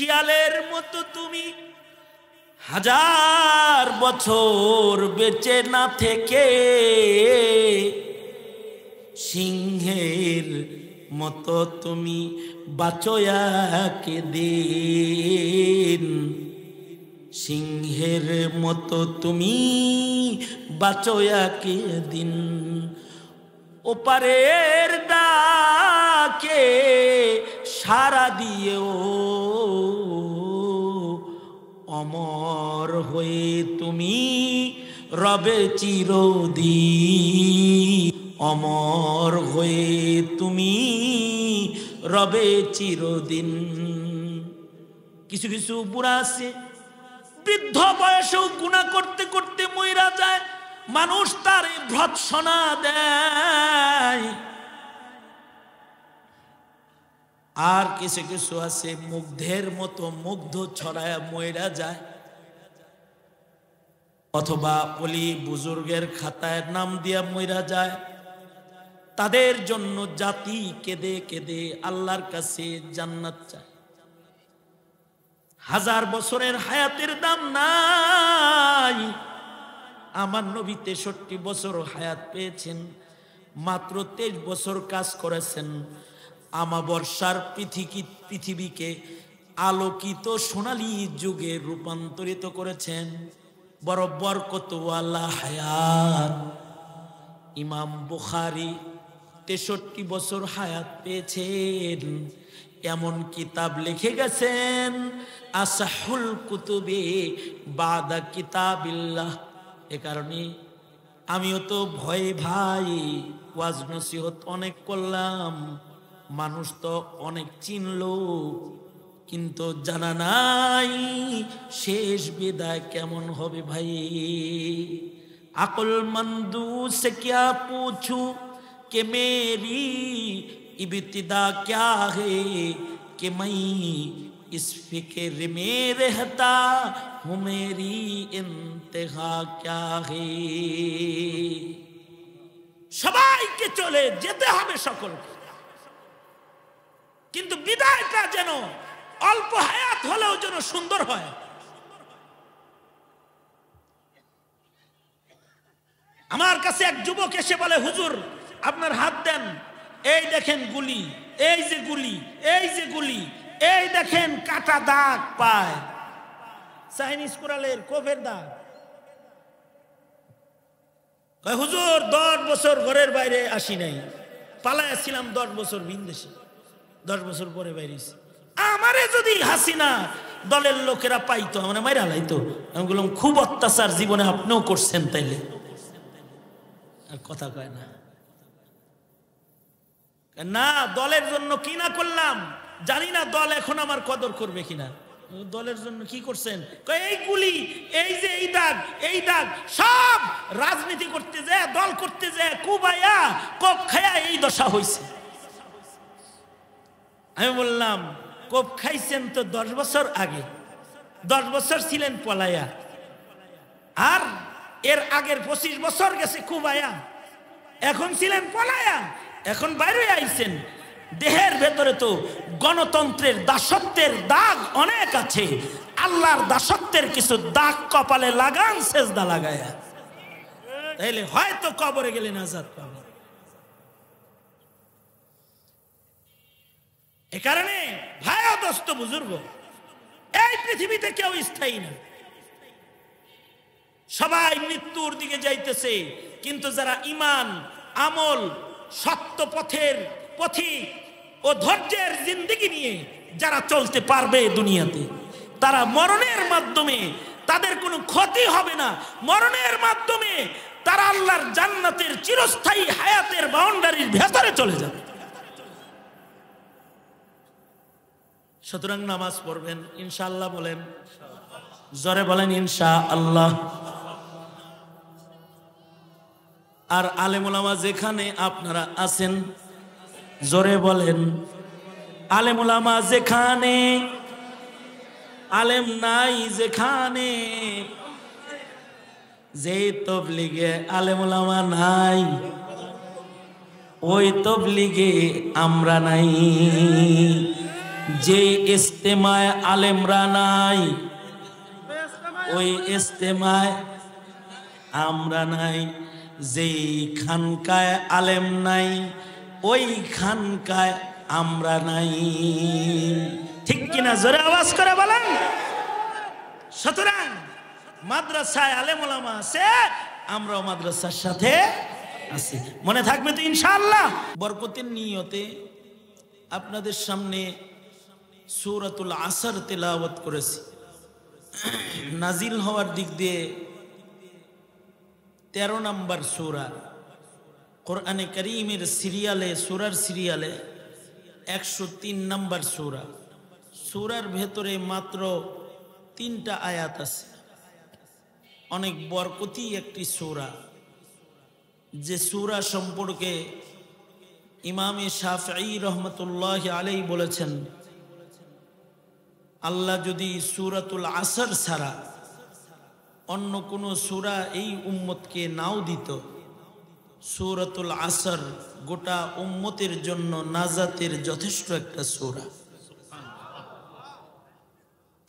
শিয়ালের মতো তুমি হাজার বছর বেঁচে না থেকে সিংহের মতো তুমি বাঁচো একদিন, সিংহের মতো তুমি বাঁচো একদিন। ওপারের ডাকে সাড়া দিয়েও অমর হয়ে তুমি রবে চিরদিন, অমর হয়ে তুমি রবে চিরদিন। কিছু কিছু বুড়া আছে বৃদ্ধ বয়সেও গুনাহ করতে করতে মইরা যায়, মানুষ তার ভর্ৎসনা দেয়। আর কিছু কিছু আছে মুগ্ধের মতো মুগ্ধ ছড়ায় মইরা যায়, অথবা ওলি বুজুর্গের খাতায় নাম দিয়া মইরা যায়। তাদের জন্য জাতি কেঁদে কেঁদে আল্লাহর কাছে জান্নাত চায়। হাজার বছরের হায়াতের দাম নাই। আমার নবী 63 বছর হায়াত পেয়েছেন, মাত্র 23 বছর কাজ করেছেন। আমাবর্ষার পৃথিবীকে আলোকিত সোনালী যুগে রূপান্তরিত করেছেন। বড় বরকতওয়ালা হায়াত। ইমাম বুখারী 63 বছর হায়াত পেয়েছেন, এমন কিতাব লিখে গেছেন আসাহুল কুতুবে বাদা কিতাবিল্লাহ। এ কারণে আমিও তো ভয়ে ভাই ওয়াজ নসিহত অনেক করলাম, মানুষ তো অনেক চিনলো, কিন্তু জানা নাই শেষ বিদায় কেমন হবে ভাই। अक्लमंदू से क्या पूछूं कि मेरी इब्तिदा क्या है, कि मैं इस फिक्र में रहता हूँ मेरी इंतहा क्या है। সবাইকে চলে যেতে হবে সকলকে, কিন্তু বিদায়টা যেন অল্প হায়াত হলেও যেন সুন্দর হয়। আমার কাছে এক যুবক এসে বলে, হুজুর আপনার হাত দেন, এই দেখেন গুলি, এই যে গুলি, এই যে গুলি, এই দেখেন কাটা দাগ পায়, চাইনিজ কোরালের কোফের দাগ। কয় হুজুর 10 বছর ঘরের বাইরে আসি নাই, পালায় ছিলাম 10 বছর বিদেশে, 10 বছর পরে বাইরেছি। আমারে যদি হাসিনা দলের লোকেরা পাইতো আমার মাইরা লাইতো। আমি বললাম খুব অত্যাচার জীবনে আপনিও করছেন তাইলে। আর কথা কয় না, না দলের জন্য কি না করলাম জানি না, দল এখন আমার কদর করবে কিনা। দলের জন্য কি করছেন? এই গুলি, এই যে এই দাগ, এই দাগ, সব রাজনীতি করতে যায়, দল করতে যায়, কুবাইয়া কোপ খায়া এই দশা হয়েছে। আমি বললাম কোপ খাইছেন তো 10 বছর আগে, 10 বছর ছিলেন পলায়া, আর এর আগের 25 বছর গেছে কুবাইয়া, এখন ছিলেন পলায়া, এখন বাইরে আইছেন। দেহের ভেতরে তো গণতন্ত্রের দাসত্বের দাগ অনেক আছে, আল্লাহর দাসত্বের কিছু দাগ কপালে লাগান, সেজদা লাগায়া, তাইলে হয়তো কবরে গেলে নাজাত পাবে। এ কারণে ভাই ও দোস্ত বুজুর্গ, এই পৃথিবীতে কেউ স্থায়ী না, সবাই মৃত্যুর দিকে যাইতেছে। কিন্তু যারা ঈমান, আমল, সত্য পথের পথিক ও ধৈর্যের জিন্দেগি নিয়ে যারা চলতে পারবে দুনিয়াতে, তারা মরণের মাধ্যমে তাদের কোনো ক্ষতি হবে না। মরণের মাধ্যমে তারা আল্লাহর জান্নাতের চিরস্থায়ী হায়াতের বাউন্ডারির ভেতরে চলে যাবে। সুতরাং নামাজ পড়বেন ইনশাআল্লাহ, বলেন জোরে বলেন ইনশাআল্লাহ। আর আলেম ওলামা যেখানে আপনারা আছেন জোরে বলেন, আলেম ওলামা যেখানে, আলেম নাই যেখানে, যে তবলিগে আলেম ওলামা নাই ওই তবলিগে আমরা নাই। যে ইস্তেমায় আলেমরা নাই ওই ইস্তেমায় আমরা নাই, যেই খানকায় আলেম নাই ওই খানকায় আমরা নাই। ঠিক কিনা? জোরে আওয়াজ করে বলেন। সুতরাং মাদ্রাসায় আলেম ওলামা আছে, আমরাও মাদ্রাসার সাথে আছি। মনে থাকবে তো ইনশাআল্লাহ। বরকতের নিয়তে আপনাদের সামনে সূরাতুল আসর তেলাওয়াত করেছি। নাজিল হওয়ার দিক দিয়ে 13 নম্বর সূরা, কোরআনে কারীমের সিরিয়ালে, সূরার সিরিয়ালে 103 নম্বর সূরা। সূরার ভেতরে মাত্র 3টা আয়াত আছে। অনেক বরকতি একটি সূরা, যে সূরা সম্পর্কে ইমামে শাফঈ রহমতুল্লাহ আলাইহি বলেছেন, আল্লাহ যদি সূরাতুল আসর ছাড়া অন্য কোনো সূরা এই উম্মতকে নাও দিত, সূরাতুল আসর গোটা উম্মতের জন্য নাজাতের যথেষ্ট একটা সূরা।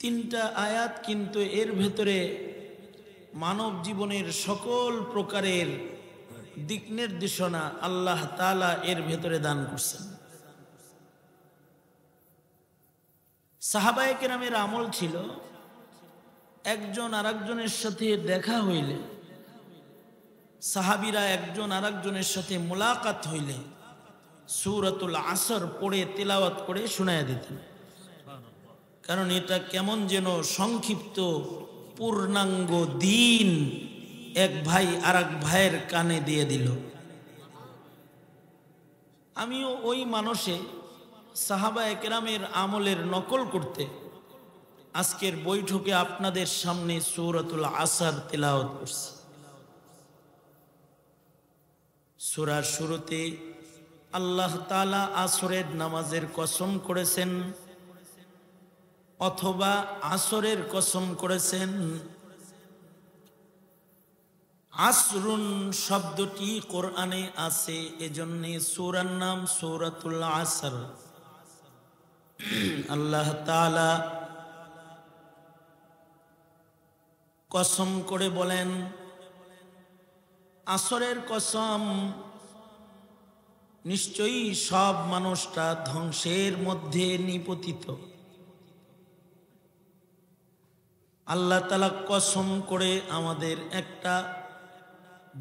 3টা আয়াত, কিন্তু এর ভেতরে মানব জীবনের সকল প্রকারের দিক নির্দেশনা আল্লাহ তাআলা এর ভেতরে দান করছেন। সাহাবায়ে কেরামের আমল ছিল, একজন আরেকজনের সাথে দেখা হইলে, সাহাবীরা একজন আরেকজনের সাথে মোলাকাত হইলে সূরাতুল আসর পড়ে তেলাওয়াত করে শোনায়া দিতেন। কারণ এটা কেমন যেন সংক্ষিপ্ত পূর্ণাঙ্গ দিন এক ভাই আরেক ভাইয়ের কানে দিয়ে দিল। আমিও ওই মানুষে সাহাবায়ে কেরামের আমলের নকল করতে আজকের বৈঠকে আপনাদের সামনে সূরাতুল আসর তেলাওয়াত করছি। সূরার শুরুতে আল্লাহ তাআলা আসরের নামাজের কসম করেছেন, অথবা আসরের কসম করেছেন। আসরুন শব্দটি কোরআনে আছে, এজন্য সূরার নাম সূরাতুল আসর। আল্লাহ তাআলা কসম করে বলেন, আসরের কসম, নিশ্চয়ই সব মানুষটা ধ্বংসের মধ্যে নিপতিত। আল্লাহ তাআলা কসম করে আমাদের একটা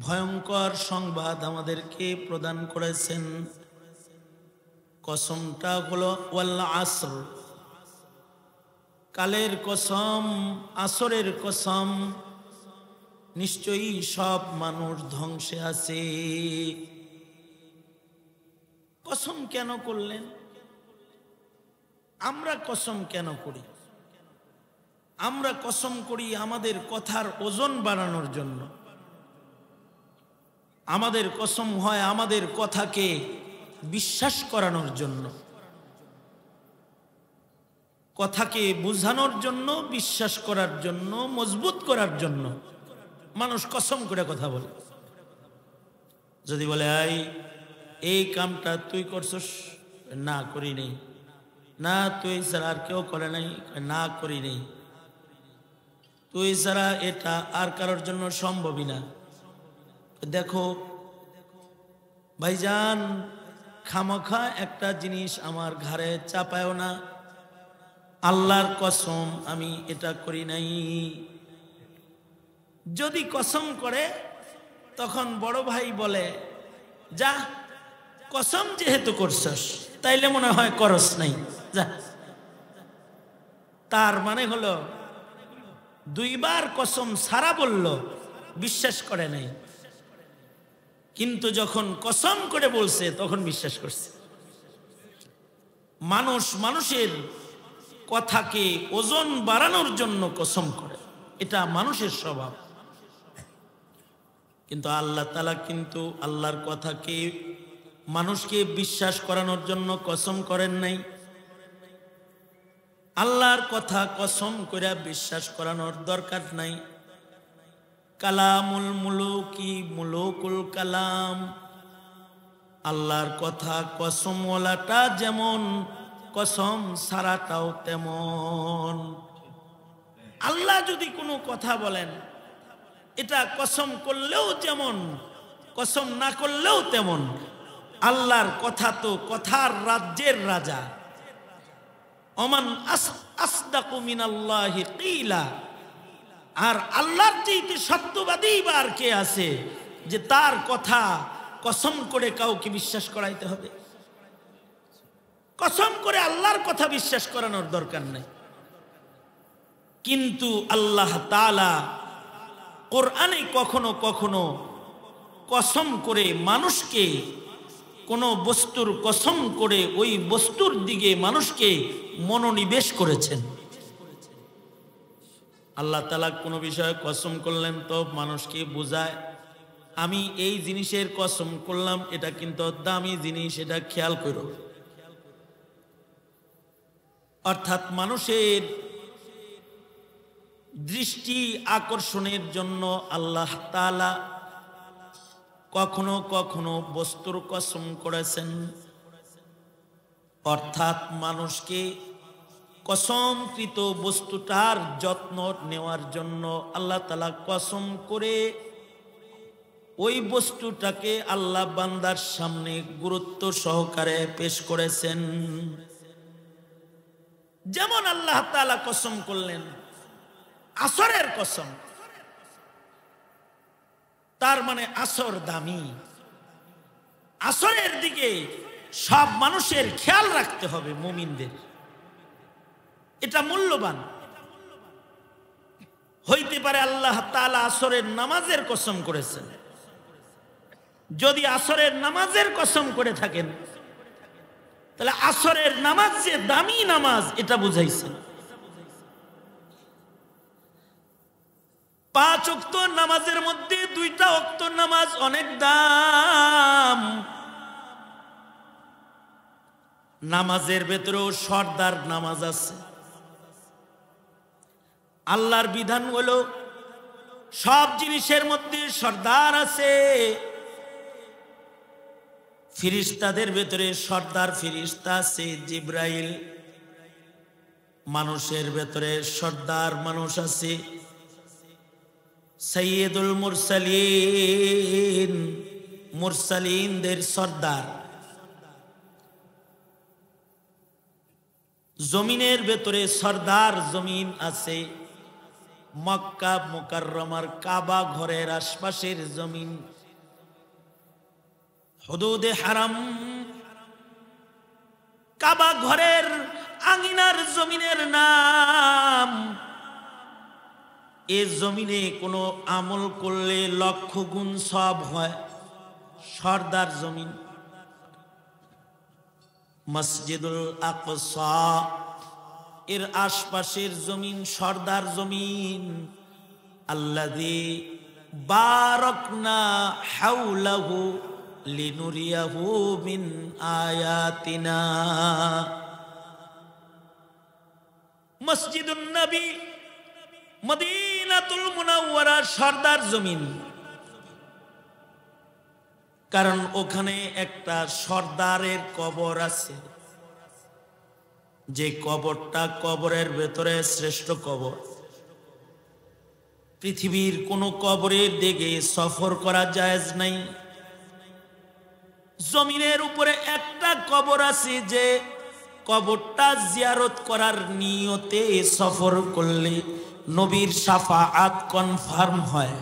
ভয়ঙ্কর সংবাদ আমাদেরকে প্রদান করেছেন। কসমটা হলো ওয়াল আসর, কালের কসম, আসরের কসম, নিশ্চয়ই সব মানুষ ধ্বংসে আছে। কসম কেন করলেন? আমরা কসম কেন করি? আমরা কসম করি আমাদের কথার ওজন বাড়ানোর জন্য। আমাদের কসম হয় আমাদের কথাকে বিশ্বাস করানোর জন্য, কথাকে বুঝানোর জন্য, বিশ্বাস করার জন্য, মজবুত করার জন্য মানুষ কসম করে কথা বলে। যদি বলে এই কামটা তুই করছস, না করি নেই। না, তুই ছাড়া আর কেউ করে নাই, না করি নেই। তুই ছাড়া এটা আর কারোর জন্য সম্ভবই না। দেখো ভাইজান, খামখা একটা জিনিস আমার ঘাড়ে চাপায়ও না, আল্লাহর কসম আমি এটা করি নাই। যদি কসম করে তখন বড় ভাই বলে, যা কসম যেহেতু করছস তাইলে মনে হয় করস নাই, যা। তার মানে হলো 2 বার কসম সারা বলল, বিশ্বাস করে নাই, কিন্তু যখন কসম করে বলছে তখন বিশ্বাস করছে। মানুষ মানুষের কথাকে ওজন বাড়ানোর জন্য কসম করে, এটা মানুষের স্বভাব। কিন্তু আল্লাহ তাআলা কিন্তু আল্লাহর কথাকে মানুষকে বিশ্বাস করানোর জন্য কসম করেন নাই। আল্লাহর কথা কসম করে বিশ্বাস করানোর দরকার নাই। কালামুল মুলুকি মুলুকুল কালাম, আল্লাহর কথা কসমওয়ালাটা যেমন কসম সারাটাও তেমন। আল্লাহ যদি কোনো কথা বলেন এটা কসম করলেও যেমন, কসম না করলেও তেমন। আল্লাহর কথা তো কথার রাজ্যের রাজা। ওমান আসদাকু মিনাল্লাহি কিলা। আর আল্লাহর চাইতে সত্যবাদী বা আর কে আছে যে তার কথা কসম করে কাউকে বিশ্বাস করাইতে হবে? কসম করে আল্লাহর কথা বিশ্বাস করানোর দরকার নেই। কিন্তু আল্লাহ তাআলা কোরআনে কখনো কখনো কসম করে মানুষকে, কোনো বস্তুর কসম করে ওই বস্তুর দিকে মানুষকে মনোনিবেশ করেছেন। আল্লাহ তাআলা কোনো বিষয়ে কসম করলেন তো মানুষকে বোঝায় আমি এই জিনিসের কসম করলাম, এটা কিন্তু দামি জিনিস, এটা খেয়াল করো। অর্থাৎ মানুষের দৃষ্টি আকর্ষণের জন্য আল্লাহ তাআলা কখনো কখনো বস্তুর কসম করেছেন। অর্থাৎ মানুষকে কসমকৃত বস্তুটার যত্ন নেওয়ার জন্য আল্লাহ তাআলা কসম করে ওই বস্তুটাকে আল্লাহ বান্দার সামনে গুরুত্ব সহকারে পেশ করেছেন। যেমন আল্লাহ তাআলা কসম করলেন আসরের কসম, তার মানে আসর দামি। আসরের দিকে সব মানুষের খেয়াল রাখতে হবে, মুমিনদের। এটা মূল্যবান হইতে পারে। আল্লাহ তাআলা আসরের নামাজের কসম করেছেন। যদি আসরের নামাজের কসম করে থাকেন তাহলে আসরের নামাজ যে দামি নামাজ এটা বুঝাইছেন। 5 ওয়াক্ত নামাজের মধ্যে 2টা ওয়াক্ত নামাজ অনেক দাম। নামাজের ভেতরেও সর্দার নামাজ আছে। আল্লাহর বিধান হলো সব জিনিসের মধ্যে সর্দার আছে। ফেরেশতাদের ভেতরে সর্দার ফেরেশতা আছে জিবরাইল। মানুষের ভেতরে সর্দার মানুষ আছে সাইয়্যিদুল মুরসালিন, মুরসালিনদের সর্দার। জমিনের ভেতরে সর্দার জমিন আছে মক্কা মুকাররমার কাবা ঘরের আশপাশের জমিন, হুদুদে হারাম, কাবা ঘরের আঙিনার জমিনের নাম। এ জমিনে কোনো আমল করলে 1,00,000 গুণ সওয়াব হয়। সর্দার জমিন। মসজিদুল আকসা এর আশপাশের জমিন সর্দার জমিন। আল্লাযী বারাকনা হাওলাহু লিনুরিয়াহু মিন আয়াতিনা। মসজিদুন নবী মদিনাতুল মুনাওয়ারা সর্দার জমিন, কারণ ওখানে একটা সর্দারের কবর আছে, যে কবরটা কবরের ভেতরে শ্রেষ্ঠ কবর। পৃথিবীর কোন কবরের দিকে সফর করা জায়েজ নাই। জমিনের উপরে একটা কবর আছে যে কবরটা জিয়ারত করার নিয়তে সফর করলে নবীর শাফাআত কনফার্ম হয়।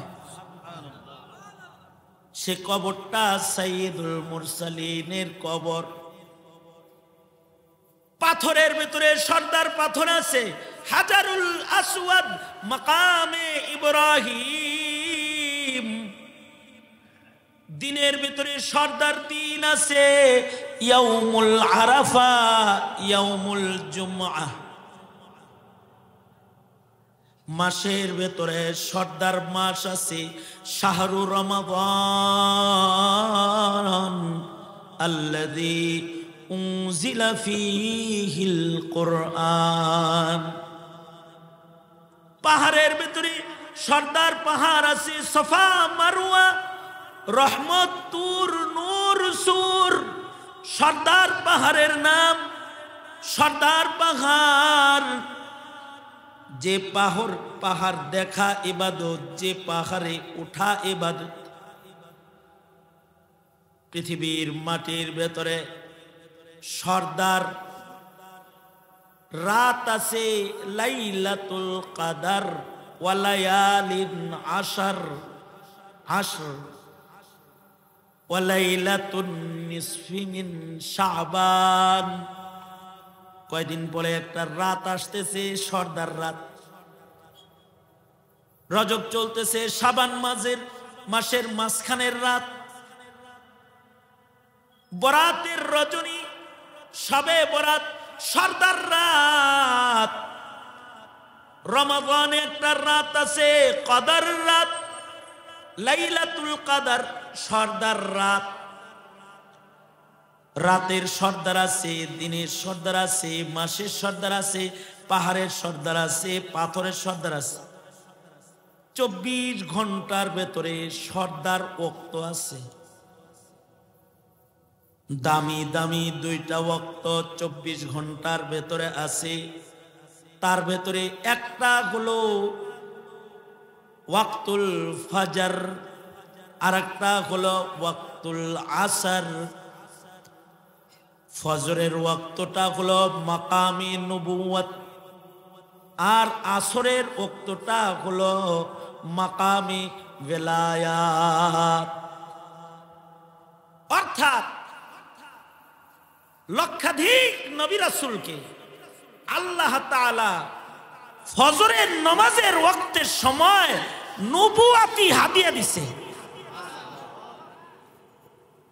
সে কবরটা সাইয়্যিদুল মুরসালিনের কবর। পাথরের ভেতরে সর্দার পাথর আছে, হাজারুল আসওয়াদ মাকামে ইব্রাহিম। দিনের ভেতরে সর্দার দিন আছে, ইয়াউমুল আরাফা, ইয়াউমুল জুমআহ। মাসের ভেতরে সর্দার মাস আছে, শাহরু রমাদান আল্লাযী উনজিলা ফীহিল কুরআন। পাহাড়ের ভেতরে সর্দার পাহাড় আছে, সফা মারওয়া, রহমত, তুর, নূর, সুর। সর্দার পাহাড়ের নাম। সর্দার পাহাড়, যে পাহাড় দেখা ইবাদত, যে পাহাড়ে ওঠা ইবাদত। পৃথিবীর মাটির ভেতরে সর্দার রাত আছে লাইলাতুল কাদার ওয়া লায়ালিন আশর ওয়া লাইলাতুন নিসফি মিন শাবান। কয়দিন পরে একটা রাত আসতেছে, সর্দার রাত। রজব চলতেছে, শাবান মাসের মাঝখানের রাত, বরাতের রজনী, শবে বরাত, সর্দার রাত। রমাদানে একটা রাত আছে কদর রাত, লাইলাতুল কদর, সর্দার রাত। রাতের সর্দার আছে, দিনের সর্দার আছে, মাসের সর্দার আছে, পাহাড়ের সর্দার আছে, পাথরের সর্দার আছে। 24 ঘন্টার ভেতরে সর্দার ওক্ত আছে। দামি দামি 2টা ওয়াক্ত 24 ঘন্টার ভেতরে আছে। তার ভেতরে একটা হলো ওয়াক্তুল ফাজর, আর একটা হলো ওয়াক্তুল আসর। ফজরের ওয়াক্তটা হলো মাকামে নবুয়ত, আর আসরের ওয়াক্তটা হলো মাকামে বেলায়াত। অর্থাৎ লক্ষাধিক নবী রাসূলকে আল্লাহ তাআলা ফজরের নামাজের ওয়াক্তের সময় নবুয়াতি হাদিয়া দিছে।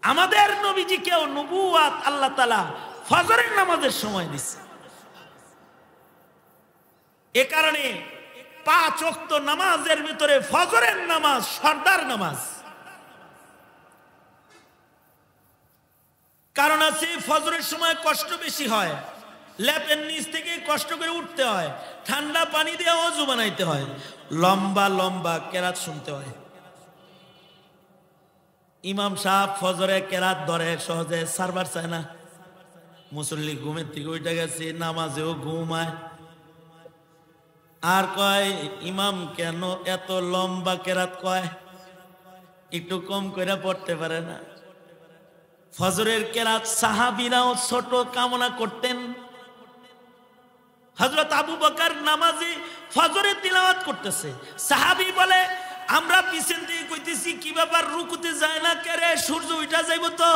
আমাদের নবীজিকেও নবুয়াত আল্লাহ তাআলা ফজরের নামাজের সময় দিছে। এ কারণে 5 ওয়াক্ত নামাজের ভিতরে ফজরের নামাজ সর্দার নামাজ। কারণ আছে ফজরের সময় কষ্ট বেশি হয়, ল্যাপের নিচ থেকে কষ্ট করে উঠতে হয়, ঠান্ডা পানি দিয়ে ওযু বানাইতে হয়, লম্বা লম্বা কেরাত শুনতে হয়। ইমাম সাহেব ফজরে কেরাত ধরে সহজে সারবার চায় না। মুসল্লি ঘুমের থেকে উঠে গেছে, নামাজেও ঘুমায়, আর কয় ইমাম কেন এত লম্বা কেরাত কয়, একটু কম করে পড়তে পারে না। ফজরের কেরাত সাহাবীরাও ছোট কামনা করতেন। হযরত আবু বকর নামাজে ফজরে তিলাওয়াত করতেছে, সাহাবী বলে আমরা পিছন থেকে কইতেছি কি ব্যাপার, রুকুতে যায় না কেরে, সূর্য উঠা যাইব তো।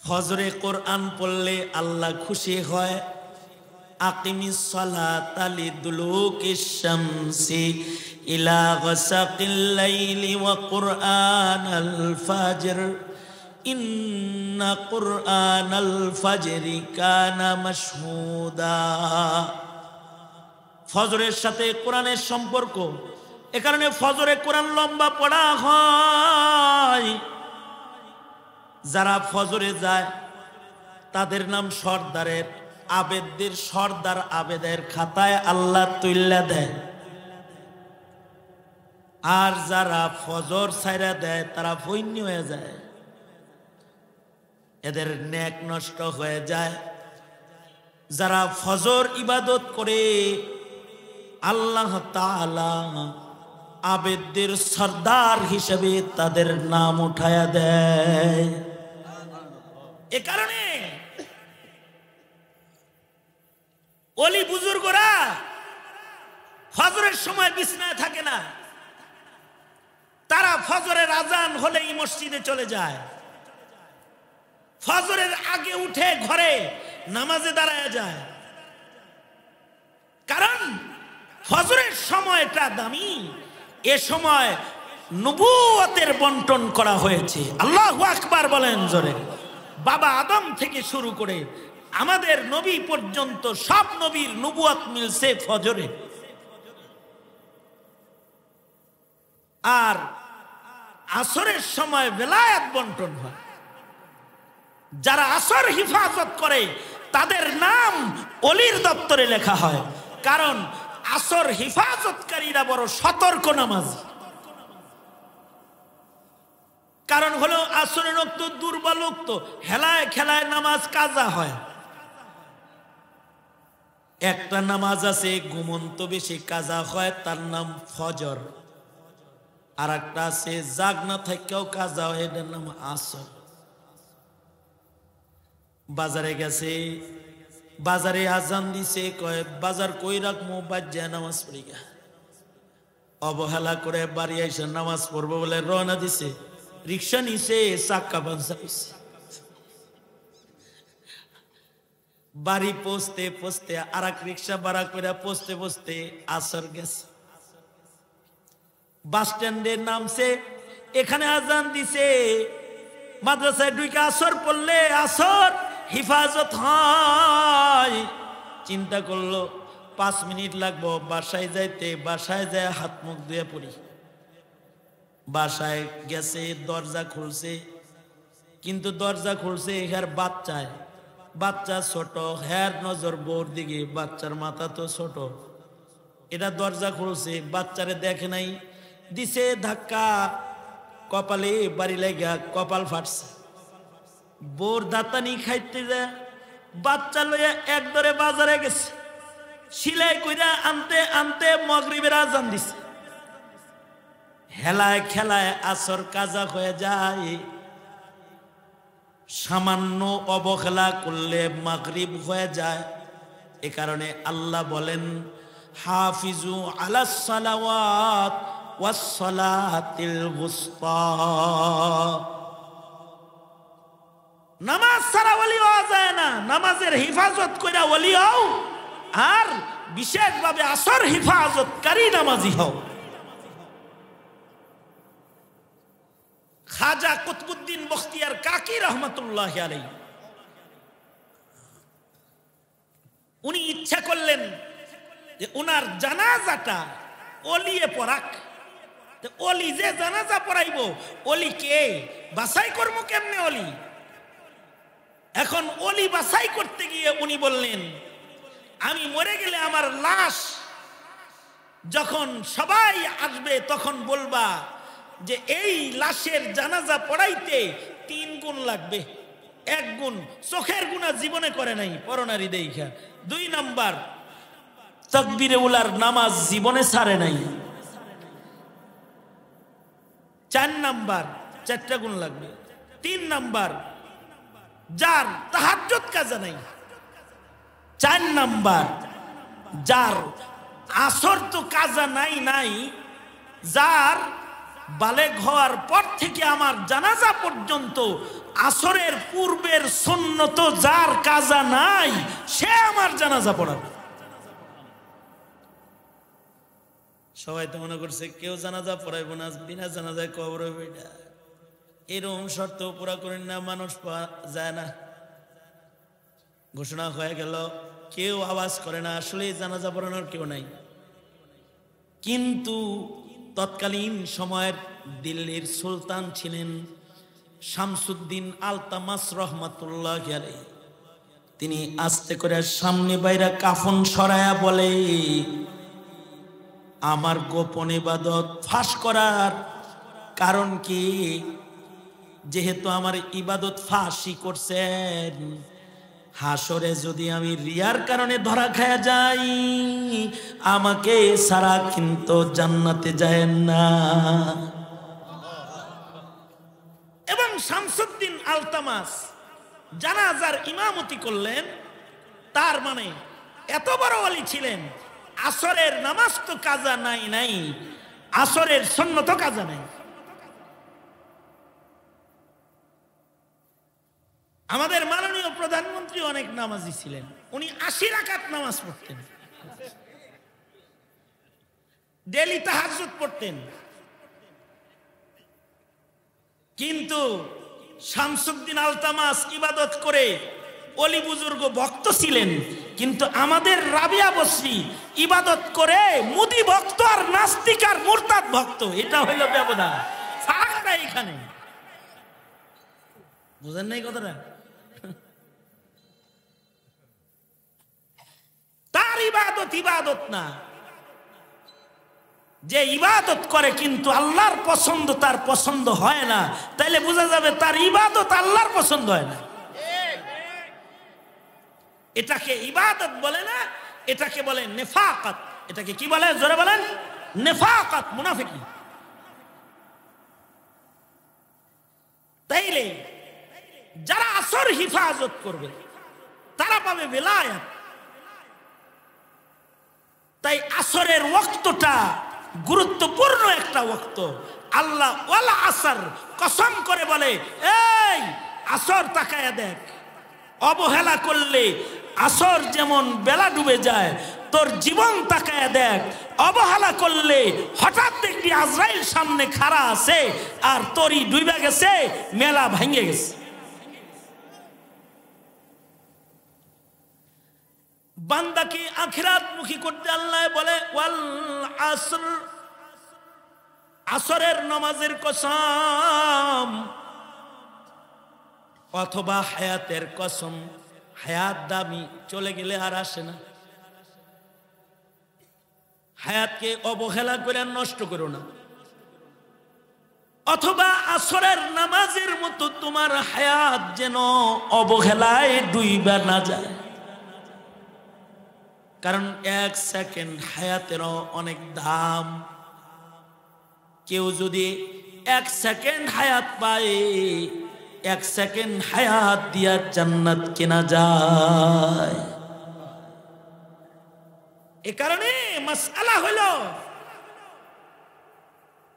ফজরে কোরআন পড়লে আল্লাহ খুশি হয়। আকিমিস সালাতা লিদুলুকিশ শামসি ইলা গাসাকিল লাইলি ওয়া কুরআনাল ফাজর ইন্না কুরআনাল ফাজরি কানা মাশহুদা। ফজরের সাথে কোরআনের সম্পর্ক, এ কারণে ফজরে কোরআন লম্বা পড়া হয়। যারা ফজরে যায় তাদের নাম সর্দারের, আবেদদের সর্দার আবেদের খাতায় আল্লাহ তুইল্লা দেয়। আর যারা ফজর ছাইরা দেয় তারা ফৈন্য হয়ে যায়, এদের নেক নষ্ট হয়ে যায়। যারা ফজর ইবাদত করে আল্লাহ তাআলা আবেদদের সর্দার হিসেবে তাদের নাম উঠায়া দেয়। এ কারণে ওলি বুজুর্গরা ফজরের সময় বিছনায় থাকে না, তারা ফজরের আজান হলেই মসজিদে চলে যায়। ফজরের আগে উঠে ঘরে নামাজে দাঁড়ায় যায়, কারণ ফজরের সময়টা দামি। এ সময় নবুয়তের বন্টন করা হয়েছে। আল্লাহু আকবার বলেন জোরে। বাবা আদম থেকে শুরু করে আমাদের নবী পর্যন্ত সব নবীর নবুয়ত মিলছে ফজরে। আর আসরের সময় বেলায়েত বন্টন হয়। যারা আসর হিফাজত করে তাদের নাম ওলির দপ্তরে লেখা হয়, কারণ আসর হিফাজতকারীরা বড় সতর্ক নামাজ। কারণ হলো আসরের ওয়াক্ত দুর্বল ওয়াক্ত, হেলায় খেলায় নামাজ কাজা হয়। একটা নামাজ আছে ঘুমন্ত বেশি কাজা হয়, তার নাম ফজর। আর একটা আছে জাগ না থাকেও কাজা হয়, এটার নাম আসর। বাজারে গেছে, বাজারে আজান দিছে, কয় বাজার কই রাখবো, বাজ্যা নামাজ পড়ি গা। অবহেলা করে বাড়ি এসে নামাজ পড়বো বলে রওনা দিছে, রিক্সা নিছে, চাক্কা পাঞ্চার হইছে। বাড়ি পৌঁছতে পৌঁছতে আর এক রিক্সা ভাড়া করে পৌঁছতে পৌঁছতে আসর গেছে। বাস স্ট্যান্ডে নামছে, এখানে আজান দিছে, মাদ্রাসায় ঢুকে আসর পড়লে আসর হিফাজত হয়। চিন্তা করলো 5 মিনিট লাগবো বাসায় যাইতে, বাসায় যায় হাত মুখ ধুয়ে পড়ি। বাসায় গেছে, দরজা খুলছে, কিন্তু দরজা খুলছে এর বাচ্চায়, বাচ্চা ছোট, হ্যার নজর বউর দিকে, বাচ্চার মাথা তো ছোট। এটা দরজা খুলছে, বাচ্চারে দেখে নাই, দিছে ধাক্কা, কপালে বাড়ি লাগা কপাল ফাটছে। বউর দাঁতানি খাইতে যায়, বাচ্চা লইয়া একদরে বাজারে গেছে, সিলাই কইরা আনতে আনতে মাগরিবের আজান দিছে। হেলায় খেলায় আসর কাজা হয়ে যায়। সামান্য অবহেলা করলে মাগরিব হয়ে যায়। এ কারণে আল্লাহ বলেন, হাফিজু আলাস সালাওয়াত ওয়াস সালাতিল wusta। নামাজ ছাড়া ওলি হওয়া যায় না, নামাজের হিফাজত কইরা ওলি হও, আর বিশেষভাবে আসর হিফাজতকারী নামাজি হও। খাজা কুতবুদ্দিন বখতিয়ার কাকি রহমতুল্লাহ আলাইহি, উনি ইচ্ছা করলেন যে উনার জানাজাটা ওলিয়ে পড়াক। ওলি যে জানাজা পড়াইব, ওলি কে বাছাই করবো কেমনে ওলি? এখন ওলি বাছাই করতে গিয়ে উনি বললেন, আমি মরে গেলে আমার লাশ যখন সবাই আসবে তখন বলবা যে এই লাশের জানাজা পড়াইতে 3 গুণ লাগবে। 1 গুণ চোখের গুণা জীবনে করে নাই, পরনারী দেখা। 2 নাম্বার, তাকবীরে উলার নামাজ জীবনে ছাড়ে নাই। 4 নাম্বার, 4টা গুণ লাগবে। 3 নাম্বার, যার তাহাজ্জুদ কাজা নাই। 4 নাম্বার, যার আসর তো কাজা নাই নাই, যার বালেগ হওয়ার পর থেকে আমার জানাজা পর্যন্ত আসরের পূর্বের সুন্নত যার কাজা নাই, সে আমার জানাজা পড়াবে। সবাই তো মনে করছে কেউ জানাজা পড়াইব না, বিনা জানাজায় কবর হইবে। এরকম শর্ত পুরা করেন না, মানুষ পাওয়া যায় না। ঘোষণা হয়ে গেল, কেউ আওয়াজ করে না, আসলে জানাজা পড়ানোর কেউ নাই। কিন্তু তৎকালীন সময়ের দিল্লির সুলতান ছিলেন শামসুদ্দিন আলতামাস রহমাতুল্লাহ আলাইহি। তিনি আস্তে করে সামনে বাইরে কাফন সরায়া বলে, আমার গোপন ইবাদত ফাঁস করার কারণ কি? যেহেতু আমার ইবাদত ফাঁসই করছেন, হাসরে যদি আমি রিয়ার কারণে ধরা খায়া যাই, আমাকে সারা কিন্তু জান্নাতে যায় না। এবং শামসুদ্দিন আলতামাস জানাজার ইমামতি করলেন। তার মানে এত বড় ওলি ছিলেন, আসরের নামাজ তো কাজা নাই নাই, আসরের সুন্নত কাজা নাই। আমাদের মাননীয় প্রধানমন্ত্রী অনেক নামাজি ছিলেন, উনি 80 রাকাত নামাজ পড়তেন, ডেলি তাহাজ্জুদ পড়তেন। কিন্তু শামসুদ্দিন আলতামাস ইবাদত করে অলি বুজুর্গ ভক্ত ছিলেন, কিন্তু আমাদের রাবিয়া বসরি ইবাদত করে মুদি ভক্ত আর নাস্তিক আর মুরতাদ ভক্ত। এটা হইল ব্যবধান, ফারাকটা এখানে। বুঝেন নাই কথাটা? তার ইবাদত ইবাদত না, যে ইবাদত করে কিন্তু আল্লাহর পছন্দ তার পছন্দ হয় না, তাইলে বোঝা যাবে তার ইবাদত আল্লাহর পছন্দ হয় না। এটাকে ইবাদত বলে না, এটাকে বলে নেফাকাত। এটাকে কি বলে জোরে বলেন? নেফাকাত, মুনাফিকি। তাইলে যারা আসর হিফাজত করবে তারা পাবে বেলায়াত। তাই আসরের ওয়াক্তটা গুরুত্বপূর্ণ একটা ওয়াক্ত। আল্লাহ ওয়াল আসর কসম করে বলে, এই আসর তাকায়া দেখ। অবহেলা করলে আসর যেমন বেলা ডুবে যায়, তোর জীবন তাকায়া দেখ। অবহেলা করলে হঠাৎ দেখবি আজরাইল সামনে খাড়া আছে আর তোরই ডুবে গেছে, মেলা ভেঙে গেছে। বান্দাকে আখিরাত মুখী করতে আল্লাহ বলে ওয়াল আসর, আসরের নামাজের কসম, অথবা হায়াতের কসম। হায়াত দামি, চলে গেলে আর আসে না। হায়াতকে অবহেলা করে নষ্ট করো না। অথবা আসরের নামাজের মতো তোমার হায়াত যেন অবহেলায় ডুইবা না যায়। কারণ এক সেকেন্ড হায়াতেরও অনেক দাম। কেউ যদি এক সেকেন্ড হায়াত পায়, এক সেকেন্ড হায়াত দিয়া জান্নাত কেনা যায়। এ কারণে মাসআলা হলো,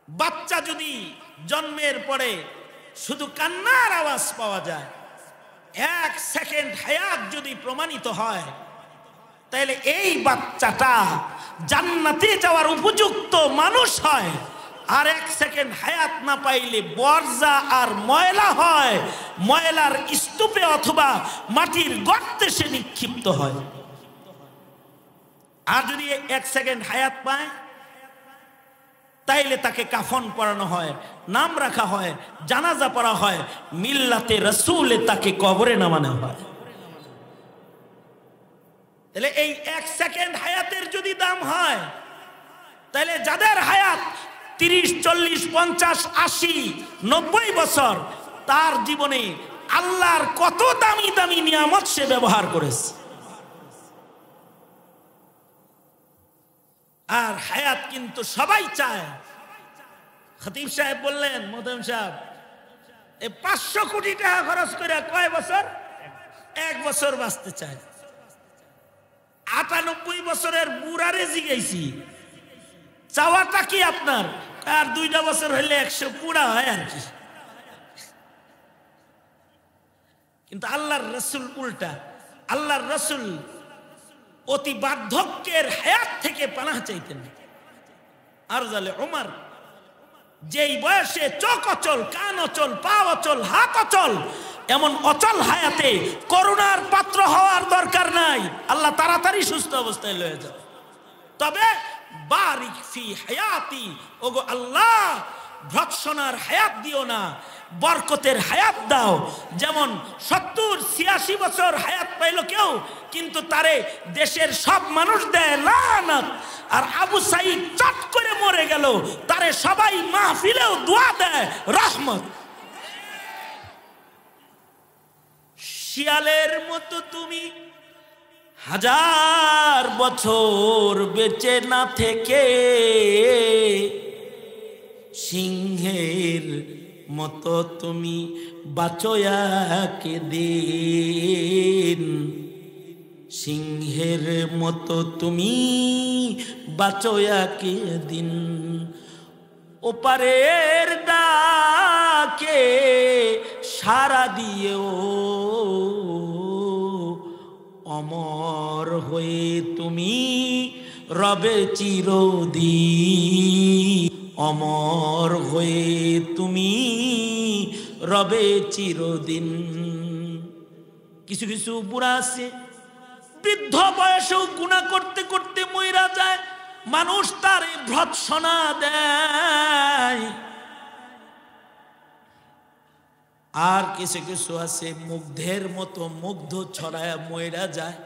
বাচ্চা যদি জন্মের পরে শুধু কান্নার আওয়াজ পাওয়া যায়, এক সেকেন্ড হায়াত যদি প্রমাণিত হয়, তাহলে এই বাচ্চাটা জান্নাতে যাওয়ার উপযুক্ত মানুষ হয়। আর এক সেকেন্ড হায়াত না পাইলে বর্জা আর ময়লা হয়, ময়লার স্তূপে অথবা মাটির গর্তে সে নিক্ষিপ্ত হয়। আর যদি এক সেকেন্ড হায়াত পায়, তাইলে তাকে কাফন পরানো হয়, নাম রাখা হয়, জানাজা পড়া হয়, মিল্লাতে রাসূলে তাকে কবরে নামানো হয়। তাহলে এই এক সেকেন্ড হায়াতের যদি দাম হয়, তাহলে যাদের হায়াত 30, 40, 50, 80, 90 বছর, তার জীবনে আল্লাহর কত দামি দামি নিয়ামত সে ব্যবহার করেছে। আর হায়াত কিন্তু সবাই চায়। খতিব সাহেব বললেন, মোহতামিম সাহেব, 500 কোটি টাকা খরচ করে কয় বছর? 1 বছর বাঁচতে চায়। 98 বছরের বুড়ারে জিজ্ঞেসি, চাওয়াটা কি আপনার? আর 2টা বছর হইলে 100 পুরা হয় আর কি। কিন্তু আল্লাহর রাসূল উল্টা। আল্লাহর রাসূল অতি বার্ধক্যের হায়াত থেকে পানাহ চাইতেন। আর জালে ওমর যেই বয়সে চোখ অচল, কান অচল, পা অচল, হাত অচল, এমন অচল হায়াতে করুণার পাত্র হওয়ার দরকার নাই। আল্লাহ তাড়াতাড়ি সুস্থ অবস্থায় লয়ে যাও। তবে বারিক ফি হায়াতি, ওগো আল্লাহ ভৎসনার হায়াত দিও না, বরকতের হায়াত দাও। যেমন 70-86 বছর হায়াত পাইল কেউ, কিন্তু তারে দেশের সব মানুষ দেয় লানত। আর আবু সাইদ চট করে মরে গেল, তারে সবাই মাহফিলেও দোয়া দেয় রহমত। শিয়ালের মতো তুমি 1000 বছর বেঁচে না থেকে সিংহের মতো তুমি বাঁচো একদিন। সিংহের মতো তুমি বাঁচো একদিন। ওপারের ডাকে সাড়া দিয়েও অমর হয়ে তুমি রবে চিরদিন। অমর হয়ে তুমি রবে চিরদিন। কিছু কিছু বুড়া আছে বৃদ্ধ বয়সেও গুনাহ করতে করতে মইরা যায়, মানুষ তারে ভর্ৎসনা দেয়। আর কিছু কিছু আছে মুগ্ধের মতো মুগ্ধ ছড়ায় মইরা যায়।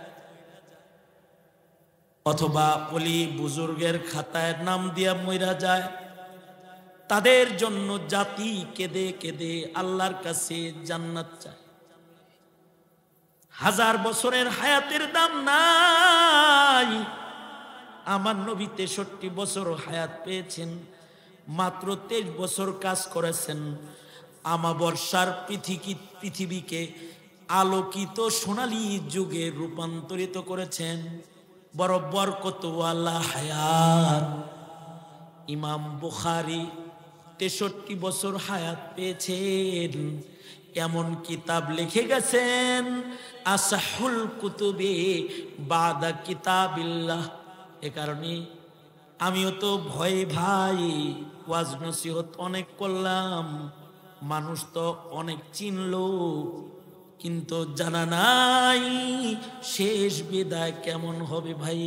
অথবা ওলি বুজুর্গের খাতায় নাম দিয়া মইরা যায়, তাদের জন্য জাতি কেঁদে কেঁদে আল্লাহর কাছে জান্নাত চায়। 1000 বছরের হায়াতের দাম নাই। আমার নবী 63 বছর হায়াত পেয়েছেন, মাত্র 23 বছর কাজ করেছেন। আমাবর্ষার পৃথিবীকে আলোকিত সোনালী যুগে রূপান্তরিত করেছেন। বড় বরকতওয়ালা হায়াত। ইমাম বুখারী 63 বছর হায়াত পেয়েছেন, এমন কিতাব লিখে গেছেন আসাহুল কুতুবে বাদা কিতাবিল্লাহ। এ কারণে আমিও তো ভয়ে ভাই ওয়াজ নসিহত অনেক করলাম, মানুষ তো অনেক চিনলো, কিন্তু জানা নাই শেষ বিদায় কেমন হবে ভাই।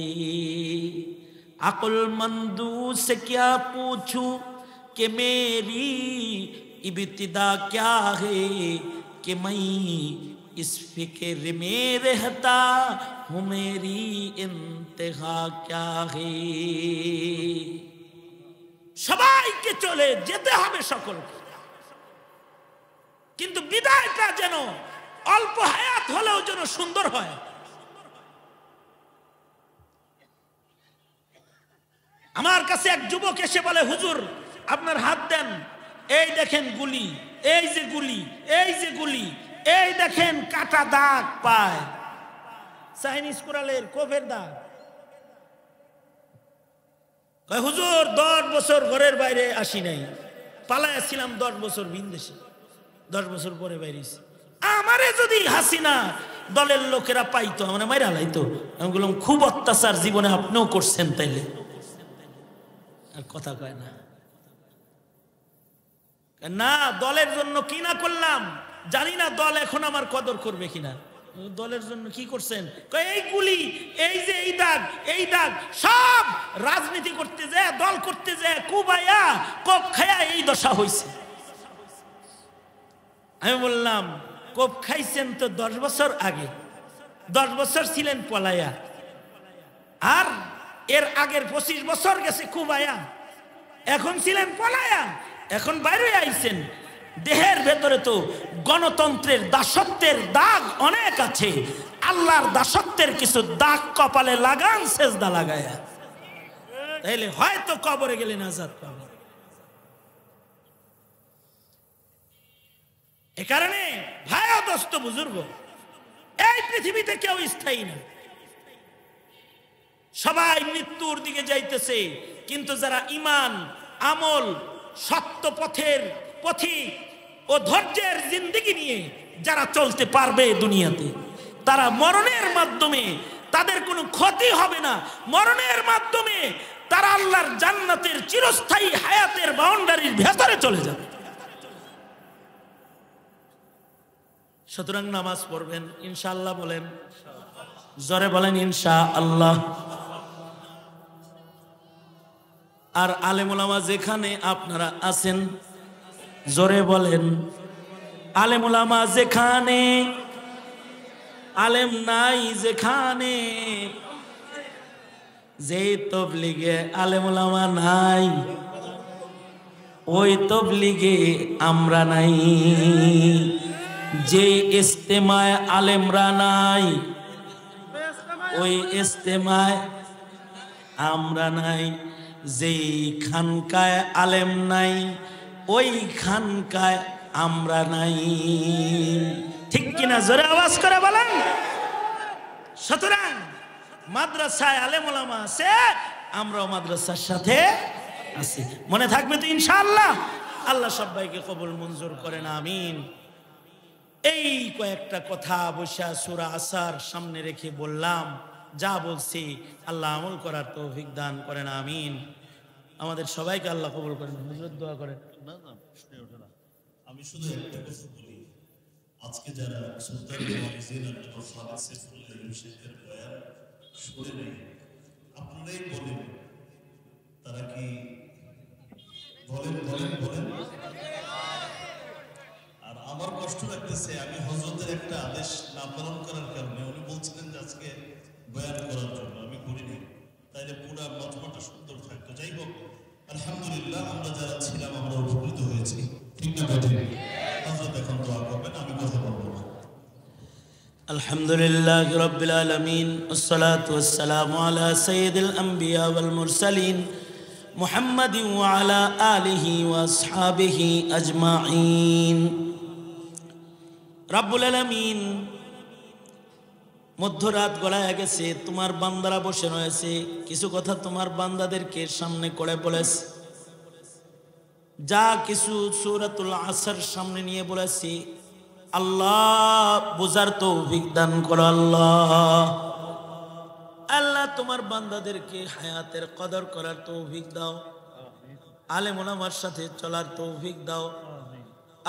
अक्लमंदू से क्या पूछूं कि मेरी इब्तिदा क्या है, कि मैं इस फिक्र में रहता हूँ मेरी इंतहा क्या है। সবাইকে চলে যেতে হবে সকলকে, কিন্তু বিদায়টা যেন অল্প হায়াত হলেও যেন সুন্দর হয়। আমার কাছে এক যুবক এসে বলে, হুজুর আপনার হাত দেন, এই দেখেন গুলি, এই যে গুলি, এই যে গুলি, এই দেখেন কাটা দাগ পায়, চাইনিজ কোরালের কোফের দাগ। হুজুর 10 বছর ঘরের বাইরে আসি নাই, পালায় ছিলাম 10 বছর বিদেশে, 10 বছর পরে বাইরেছি। আমারে যদি হাসিনা দলের লোকেরা পাইতো মানে মাইরা লাইতো। আমি বললাম খুব অত্যাচার জীবনে আপনিও করছেন তাইলে। আর কথা কয় না, না দলের জন্য কি না করলাম জানি না, দল এখন আমার কদর করবে কিনা। দলের জন্য কি করছেন? এই গুলি, এই যে এই দাগ, এই দাগ, সব রাজনীতি করতে যায়, দল করতে যায়, কুবাইয়া কোপ খায়া এই দশা হয়েছে। আমি বললাম কোপ খাইছেন তো 10 বছর আগে, 10 বছর ছিলেন পলায়া, আর এর আগের 25 বছর গেছে কুবায়া, এখন ছিলেন পলায়া, এখন বাইরে আইছেন। দেহের ভেতরে তো গণতন্ত্রের দাসত্বের দাগ অনেক আছে, আল্লাহর দাসত্বের কিছু দাগ কপালে লাগান, সেজদা লাগায়া, তাইলে হয়তো কবরে গেলে নাজাত পাবেন। এ কারণে ভাই ও দোস্ত বুজুর্গ, এই পৃথিবীতে কেউ স্থায়ী না, সবাই মৃত্যুর দিকে যাইতেছে। কিন্তু যারা ঈমান, আমল, সত্য পথের পথিক ও ধৈর্যের জিন্দেগি নিয়ে যারা চলতে পারবে দুনিয়াতে, তারা মরণের মাধ্যমে তাদের কোনো ক্ষতি হবে না। মরণের মাধ্যমে তারা আল্লাহর জান্নাতের চিরস্থায়ী হায়াতের বাউন্ডারির ভেতরে চলে যাবে। সুতরাং নামাজ পড়বেন ইনশাআল্লাহ, বলেন জোরে বলেন ইনশাআল্লাহ। আর আলেম ওলামা যেখানে আপনারা আছেন জোরে বলেন, আলেম ওলামা যেখানে, আলেম নাই যেখানে, যে তবলিগে আলেম ওলামা নাই ওই তবলিগে আমরা নাই, যে ইস্তেমায় আলেমরা নাই ওই ইস্তেমায় আমরা নাই, যেই খানকায় আলেম নাই ওই খানকায় আমরা নাই। ঠিক কিনা? জোরে আওয়াজ করে বলেন। সুতরাং মাদ্রাসায় আলেম ওলামা আছে, আমরাও মাদ্রাসার সাথে আছি, মনে থাকবে তো ইনশাআল্লাহ। আল্লাহ সবাইকে কবুল মঞ্জুর করেন, আমিন। এই কয়েকটা কথা বৈশা সূরা আসর সামনে রেখে বললাম, যা বলছি আল্লাহ আমল করার তৌফিক দান করেন, আমিন। আমাদের সবাইকে আল্লাহ কবুল করেন। হুজুর দোয়া করেন। না না প্রশ্নই ওঠে না। আমি শুধু একটা কথা বলি, আজকে যারা সুলতান মুআজ্জিন ডক্টর খালেদ সাইফুল্লাহ শেখের বয়ান শুনে নেই, আপনারাই বলেন তারা কি বলেন বলেন বলেন। আর আমার কষ্ট লাগতেছে, আমি হযরতের একটা আদেশ না পালন করার কারণে, উনি বলছিলেন যে আজকে বয়ান করার জন্য, আমি করিনি। আলহামদুলিল্লাহি রাব্বিল আলামিন والصلاه والسلام على سيد الانبياء والمرسلين محمد وعلى آله واصحابه اجمعين রব্বুল আলামিন মধ্যরাত গড়ায় গেছে, তোমার বান্দারা বসে রয়েছে, কিছু কথা তোমার বান্দাদেরকে সামনে করে বলেছে, যা কিছু সূরাতুল আসর সামনে নিয়ে বলেছি, আল্লাহ বুঝার তৌফিক দান করো। আল্লাহ আল্লাহ তোমার বান্দাদেরকে হায়াতের কদর করার তৌফিক দাও, আলেম ওলামার সাথে চলার তৌফিক দাও।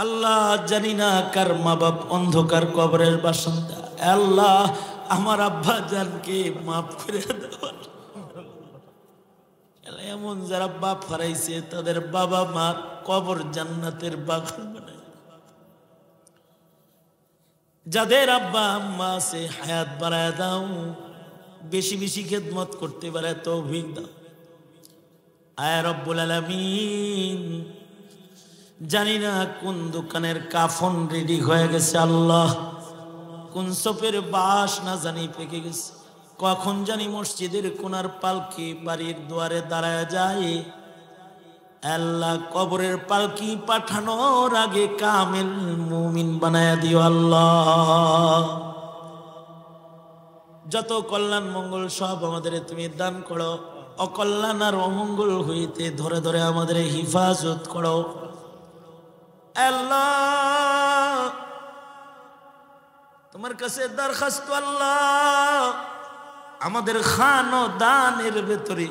আল্লাহ জানি না কার মা বাপ অন্ধকার কবরের বাসিন্দা, আল্লাহ আমার আব্বা জানকে মাফ করে দাও। এমন যারা বাপ হারাইছে তাদের বাবা মা কবর জান্নাতের বাগান বানায়। যাদের আব্বা আম্মা আছে হায়াত বাড়ায় দাও, বেশি বেশি খেদমত করতে পারে তৌফিক দাও। আয় রব্বুল আলামিন, জানি না কোন দোকানের কাফন রেডি হয়ে গেছে, আল্লাহ কোন সপের বাস না জানি পেকে গেছে, কখন জানি মসজিদের কোনার পালকি বাড়ির দুয়ারে দাঁড়ায় যায়। আল্লাহ কবরের পালকি পাঠানোর আগে কামেল মুমিন বানায়া দিও। আল্লাহ যত কল্যাণ মঙ্গল সব আমাদের তুমি দান করো, অকল্যাণ আর অমঙ্গল হইতে ধরে ধরে আমাদের হিফাজত করো। আল্লাহ তোমার কাছে দরখাস্ত, আল্লাহ আমাদের খান ও দানের ভেতরে,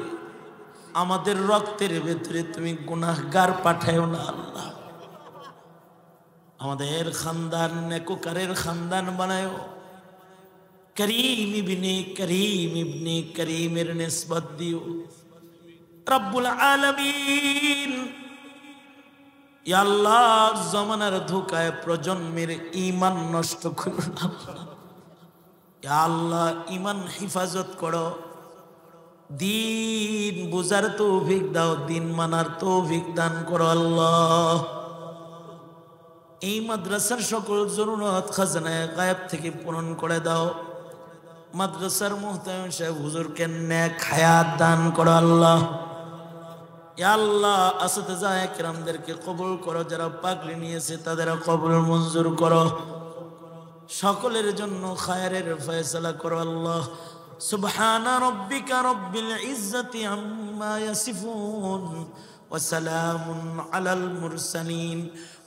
আমাদের রক্তের ভেতরে তুমি গুনাহগার পাঠাও না। আল্লাহ আমাদের খানদান নেককারের খানদান বানায়, করিম ইবনে করিমের নিসবত দিও। রব্বুল আলামিন ইয়া আল্লাহ জমানার ধোকায় প্রজন্মের ঈমান নষ্ট করো না। ইয়া আল্লাহ ঈমান হিফাজত করো, দিন বুঝার তৌফিক দাও, দিন মানার তৌফিক দান করো। আল্লাহ এই মাদ্রাসার সকল জরুরত খাজানায়ে গায়েব থেকে পূরণ করে দাও। মাদ্রাসার মুহতামিম সাহেব হুজুরকে নেক হায়াত দান করো। আল্লাহ ইয়া আল্লাহ আসতিজা কিরামদেরকে কবুল করো, যারা পাগড়ি নিয়েছে তাদের কবুল মঞ্জুর করো, সকলের জন্য খায়রের ফয়সালা করো। আল্লাহ সুবহান রাব্বিকা রাব্বিল ইজ্জাতি আম্মা ইয়াসিফুন ওয়া সালামুন আলাল মুরসালিন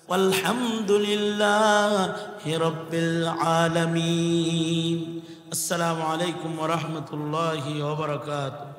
ওয়ালহামদুলিল্লাহি রাব্বিল আলামিন। আসসালামু আলাইকুম ওয়া রাহমাতুল্লাহি ওয়া বারাকাতুহু।